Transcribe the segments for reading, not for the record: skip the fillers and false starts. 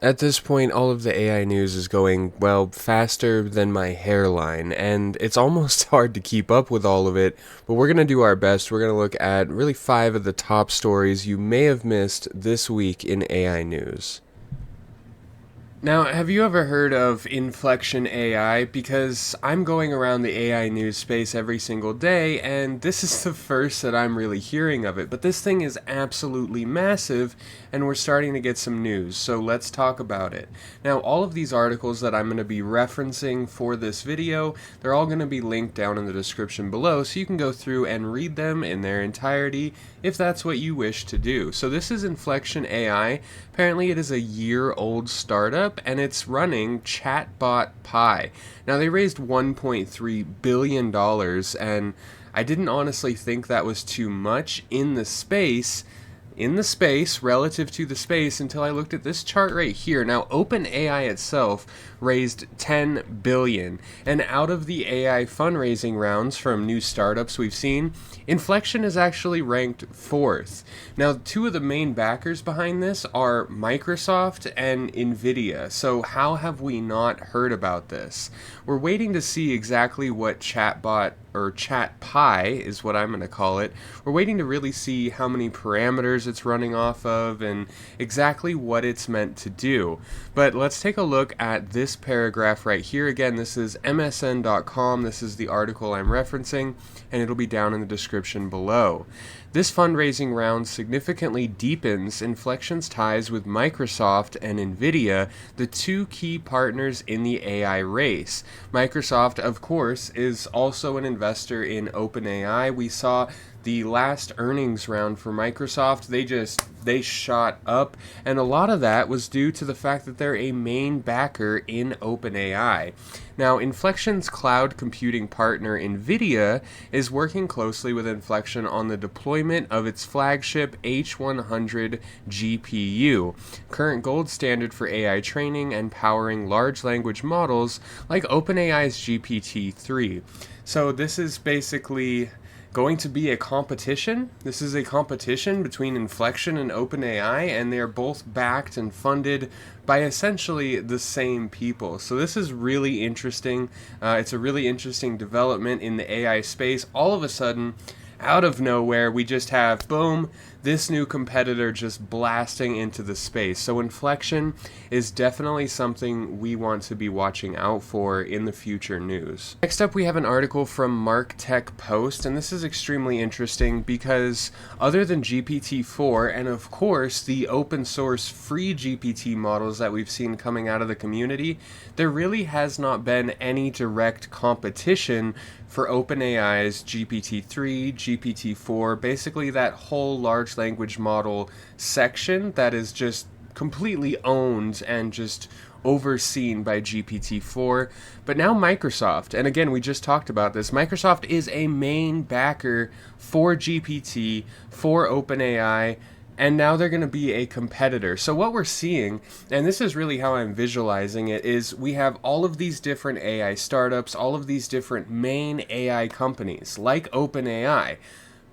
At this point, all of the AI news is going, well, faster than my hairline, and it's almost hard to keep up with all of it, but we're going to do our best. We're going to look at really 5 of the top stories you may have missed this week in AI news. Now, have you ever heard of Inflection AI? Because I'm going around the AI news space every single day, and this is the first that I'm really hearing of it. But this thing is absolutely massive, and we're starting to get some news, so let's talk about it. Now, all of these articles that I'm going to be referencing for this video, they're all going to be linked down in the description below, so you can go through and read them in their entirety if that's what you wish to do. So this is Inflection AI. Apparently it is a year-old startup, and it's running Chatbot Pi. Now, they raised $1.3 billion, and I didn't honestly think that was too much in the space, relative to the space, until I looked at this chart right here. Now, OpenAI itself raised $10 billion, and out of the AI fundraising rounds from new startups we've seen, Inflection is actually ranked 4th. Now, two of the main backers behind this are Microsoft and Nvidia. So how have we not heard about this? We're waiting to see exactly what Chatbot, or ChatPi is what I'm going to call it. We're waiting to really see how many parameters it's running off of and exactly what it's meant to do. But let's take a look at this paragraph right here. Again, this is msn.com. This is the article I'm referencing, and it'll be down in the description below. This fundraising round significantly deepens Inflection's ties with Microsoft and Nvidia, the two key partners in the AI race. Microsoft, of course, is also an investor in OpenAI. We saw the last earnings round for Microsoft, they shot up, and a lot of that was due to the fact that they're a main backer in OpenAI. Now, Inflection's cloud computing partner Nvidia is working closely with Inflection on the deployment of its flagship H100 GPU, current gold standard for AI training and powering large language models like OpenAI's GPT-3. So this is basically going to be a competition. This is a competition between Inflection and OpenAI, and they are both backed and funded by essentially the same people. So this is really interesting. It's a really interesting development in the AI space. All of a sudden, out of nowhere, we just have, boom, this new competitor just blasting into the space. So Inflection is definitely something we want to be watching out for in the future news. Next up, we have an article from MarkTech Post, and this is extremely interesting because other than GPT-4 and of course the open source free GPT models that we've seen coming out of the community, there really has not been any direct competition for OpenAI's GPT-3, GPT-4, basically that whole large language model section that is just completely owned and just overseen by GPT-4. But now Microsoft, and again, we just talked about this, Microsoft is a main backer for GPT, for OpenAI, and now they're going to be a competitor. So what we're seeing, and this is really how I'm visualizing it, is we have all of these different AI startups, all of these different main AI companies, like OpenAI,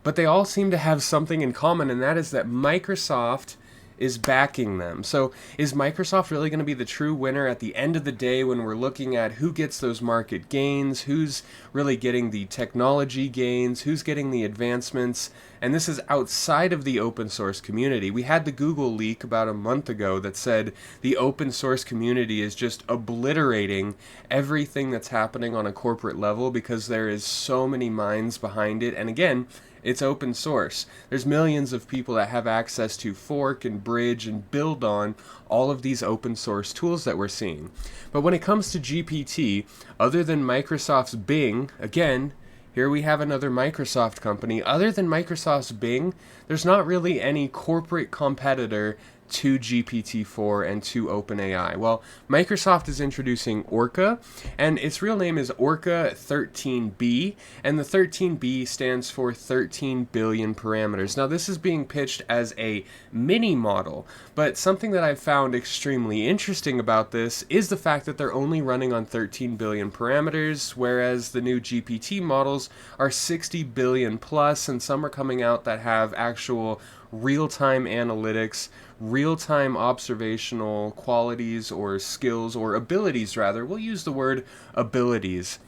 but they all seem to have something in common, and that is that Microsoft is backing them. So is Microsoft really going to be the true winner at the end of the day when we're looking at who gets those market gains, who's really getting the technology gains, who's getting the advancements? And this is outside of the open source community. We had the Google leak about a month ago that said the open source community is just obliterating everything that's happening on a corporate level because there is so many minds behind it. And again, it's open source. There's millions of people that have access to fork and bridge and build on all of these open source tools that we're seeing. But when it comes to GPT, other than Microsoft's Bing, again, here we have another Microsoft company. Other than Microsoft's Bing, there's not really any corporate competitor to GPT-4 and to OpenAI. Well, Microsoft is introducing Orca, and its real name is Orca 13B, and the 13B stands for 13 billion parameters. Now, this is being pitched as a mini model, but something that I've found extremely interesting about this is the fact that they're only running on 13 billion parameters, whereas the new GPT models are 60 billion plus, and some are coming out that have actual real-time analytics, real-time observational qualities or skills or abilities rather. We'll use the word abilities.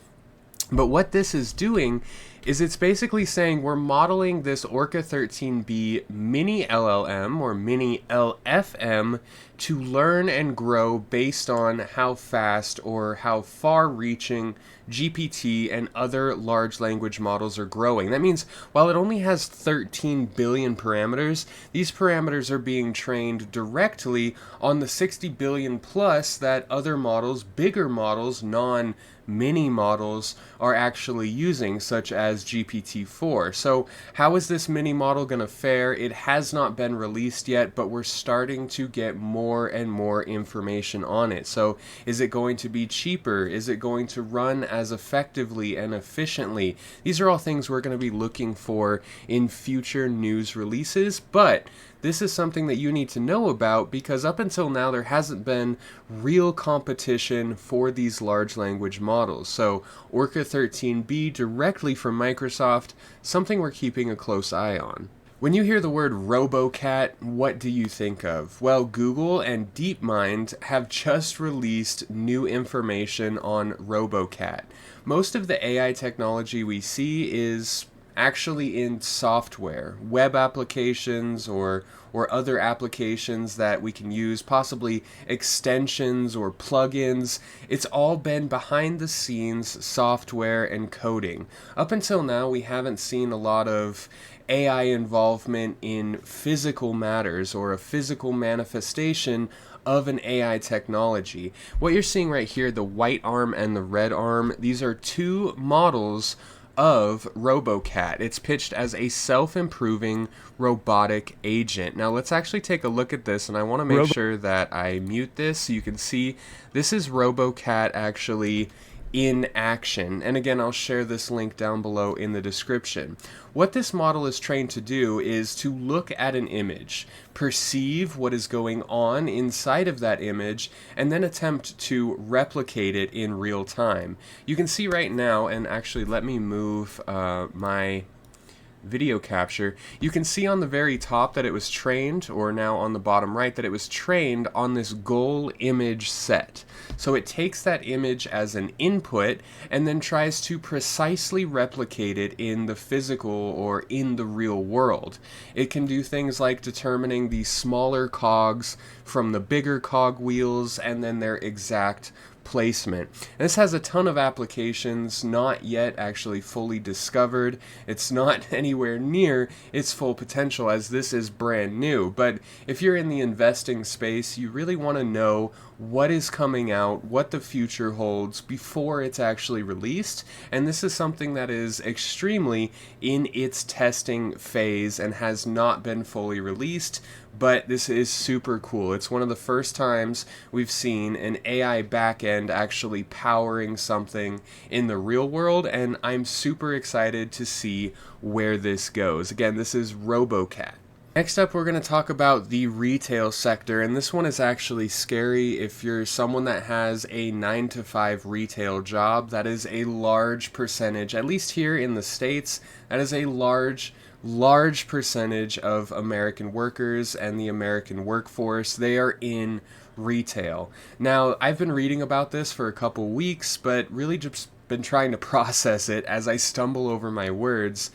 But what this is doing is it's basically saying we're modeling this Orca 13B mini LLM or mini LFM to learn and grow based on how fast or how far-reaching GPT and other large language models are growing. That means while it only has 13 billion parameters, these parameters are being trained directly on the 60 billion plus that other models, bigger models, mini models are actually using, such as GPT-4. So how is this mini model going to fare? It has not been released yet, but we're starting to get more and more information on it. So is it going to be cheaper? Is it going to run as effectively and efficiently? These are all things we're going to be looking for in future news releases, but this is something that you need to know about because up until now there hasn't been real competition for these large language models. So Orca 13B directly from Microsoft, something we're keeping a close eye on. When you hear the word Robocat, what do you think of? Well, Google and DeepMind have just released new information on Robocat. Most of the AI technology we see is actually in software, web applications or other applications that we can use, possibly extensions or plugins. It's all been behind the scenes software and coding. Up until now, we haven't seen a lot of AI involvement in physical matters or a physical manifestation of an AI technology. What you're seeing right here, the white arm and the red arm, these are two models of Robocat. It's pitched as a self-improving robotic agent. Now let's actually take a look at this, and I want to make sure that I mute this so you can see this is Robocat actually in action. And again, I'll share this link down below in the description. What this model is trained to do is to look at an image, perceive what is going on inside of that image, and then attempt to replicate it in real time. You can see right now, and actually let me move my video capture, you can see on the very top that it was trained, or now on the bottom right, that it was trained on this goal image set. So it takes that image as an input and then tries to precisely replicate it in the physical or in the real world. It can do things like determining the smaller cogs from the bigger cog wheels and then their exact placement. And this has a ton of applications, not yet actually fully discovered. It's not anywhere near its full potential as this is brand new. But if you're in the investing space, you really want to know what is coming out, what the future holds before it's actually released. And this is something that is extremely in its testing phase and has not been fully released. But this is super cool. It's one of the first times we've seen an AI backend actually powering something in the real world, and I'm super excited to see where this goes. Again, this is Robocat. Next up, we're going to talk about the retail sector, and this one is actually scary. If you're someone that has a 9-to-5 retail job, that is a large percentage, at least here in the States, that is a large percentage of American workers and the American workforce. They are in retail. Now, I've been reading about this for a couple weeks, but really just been trying to process it as I stumble over my words.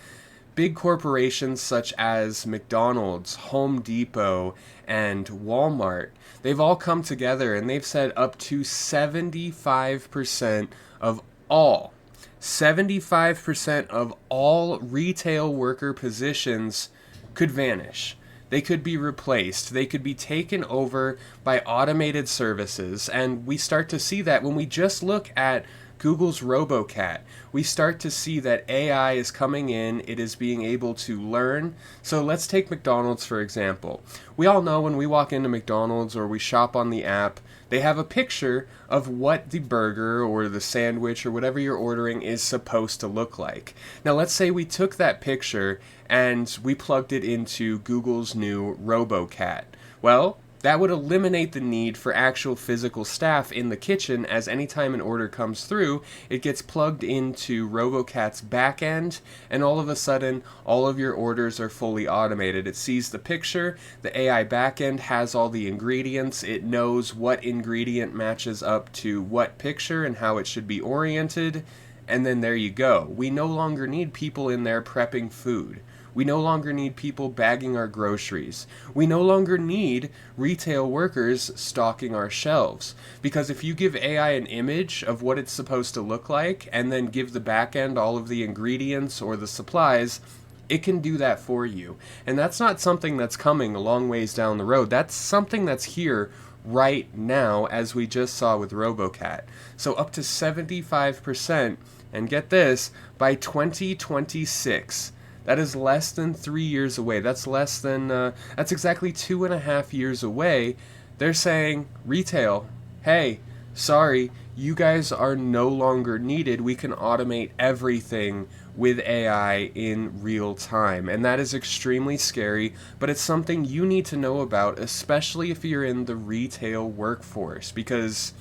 Big corporations such as McDonald's, Home Depot, and Walmart, they've all come together and they've said up to 75% of all 75% of all retail worker positions could vanish. They could be replaced. They could be taken over by automated services. And we start to see that when we just look at Google's Robocat. We start to see that AI is coming in, it is being able to learn. So let's take McDonald's for example. We all know when we walk into McDonald's or we shop on the app, they have a picture of what the burger or the sandwich or whatever you're ordering is supposed to look like. Now let's say we took that picture and we plugged it into Google's new Robocat. Well, That would eliminate the need for actual physical staff in the kitchen, as anytime an order comes through, it gets plugged into Robocat's back end, and all of a sudden, all of your orders are fully automated. It sees the picture, the AI back end has all the ingredients, it knows what ingredient matches up to what picture and how it should be oriented, and then there you go. We no longer need people in there prepping food. We no longer need people bagging our groceries. We no longer need retail workers stocking our shelves. Because if you give AI an image of what it's supposed to look like and then give the back end all of the ingredients or the supplies, it can do that for you. And that's not something that's coming a long ways down the road. That's something that's here right now, as we just saw with Robocat. So up to 75%, and get this, by 2026. That is less than 3 years away. That's exactly 2.5 years away. They're saying, retail, hey, sorry, you guys are no longer needed. We can automate everything with AI in real time. And that is extremely scary, but it's something you need to know about, especially if you're in the retail workforce, because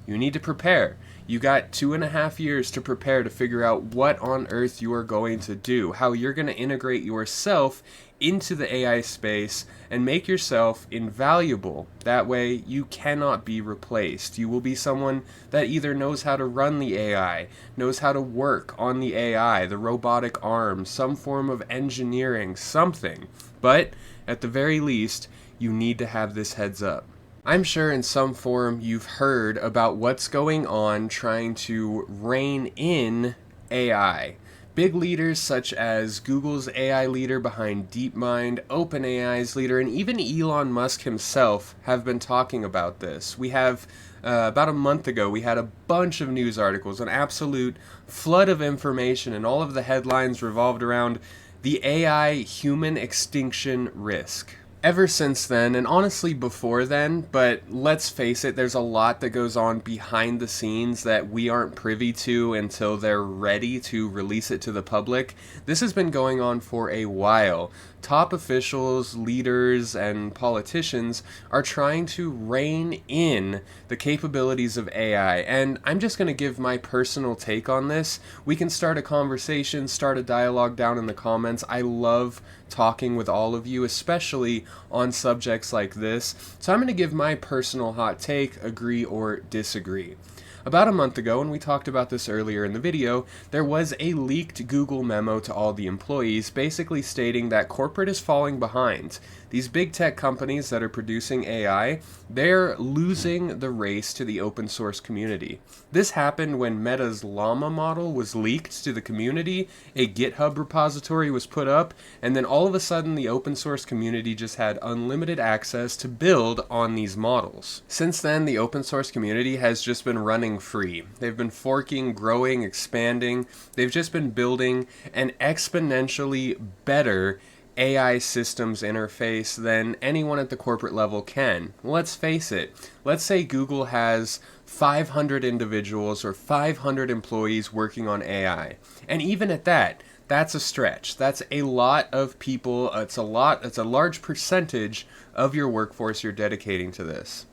you need to prepare. You got 2.5 years to prepare to figure out what on earth you are going to do, how you're going to integrate yourself into the AI space and make yourself invaluable. That way you cannot be replaced. You will be someone that either knows how to run the AI, knows how to work on the AI, the robotic arm, some form of engineering, something. But at the very least, you need to have this heads up. I'm sure in some form you've heard about what's going on trying to rein in AI. Big leaders such as Google's AI leader behind DeepMind, OpenAI's leader, and even Elon Musk himself have been talking about this. We have, about a month ago, we had a bunch of news articles, an absolute flood of information, and all of the headlines revolved around the AI human extinction risk. Ever since then, and honestly before then, but let's face it, there's a lot that goes on behind the scenes that we aren't privy to until they're ready to release it to the public. This has been going on for a while. Top officials, leaders, and politicians are trying to rein in the capabilities of AI, and I'm just going to give my personal take on this. We can start a conversation, start a dialogue down in the comments. I love talking with all of you, especially on subjects like this. So I'm going to give my personal hot take, agree or disagree. About a month ago, and we talked about this earlier in the video, there was a leaked Google memo to all the employees basically stating that corporate is falling behind. These big tech companies that are producing AI, they're losing the race to the open source community. This happened when Meta's Llama model was leaked to the community, a GitHub repository was put up, and then all of a sudden the open source community just had unlimited access to build on these models. Since then, the open source community has just been running free. They've been forking, growing, expanding. They've just been building an exponentially better AI systems interface than anyone at the corporate level can. Let's face it. Let's say Google has 500 individuals or 500 employees working on AI. And even at that, that's a stretch. That's a lot of people. It's a large percentage of your workforce you're dedicating to this.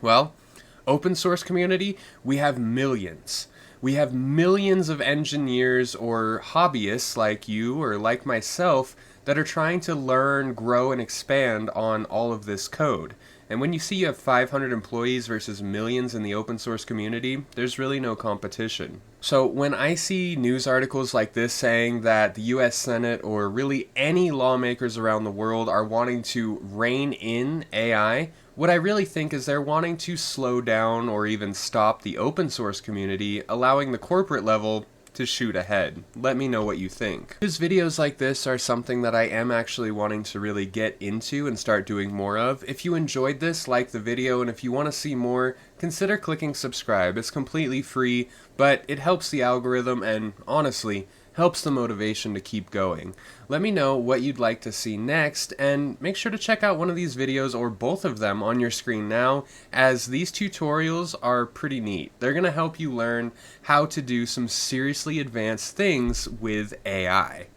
Well, open source community, we have millions. We have millions of engineers or hobbyists like you or like myself that are trying to learn, grow, and expand on all of this code. And when you see you have 500 employees versus millions in the open source community, there's really no competition. So when I see news articles like this saying that the US Senate or really any lawmakers around the world are wanting to rein in AI, what I really think is they're wanting to slow down or even stop the open source community, allowing the corporate level to shoot ahead. Let me know what you think. Because videos like this are something that I am actually wanting to really get into and start doing more of. If you enjoyed this, like the video, and if you want to see more, consider clicking subscribe. It's completely free, but it helps the algorithm and honestly, helps the motivation to keep going. Let me know what you'd like to see next, and make sure to check out one of these videos or both of them on your screen now, as these tutorials are pretty neat. They're going to help you learn how to do some seriously advanced things with AI.